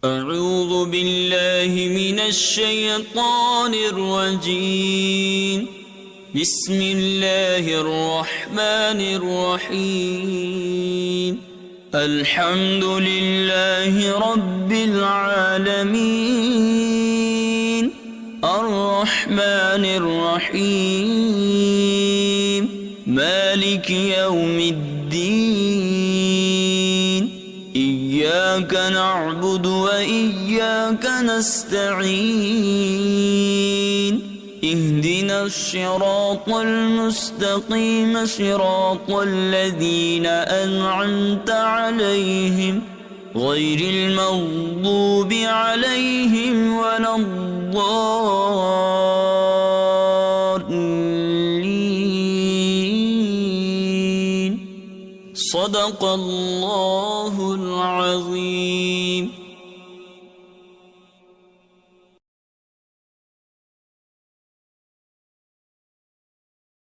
أعوذ بالله من الشيطان الرجيم. بسم الله الرحمن الرحيم. الحمد لله رب العالمين، الرحمن الرحيم، مالك يوم الدين. إياك نعبد وإياك نستعين. اهدنا الصراط المستقيم، صراط الذين أنعمت عليهم غير المغضوب عليهم ولا الضالين. صدق الله العظيم.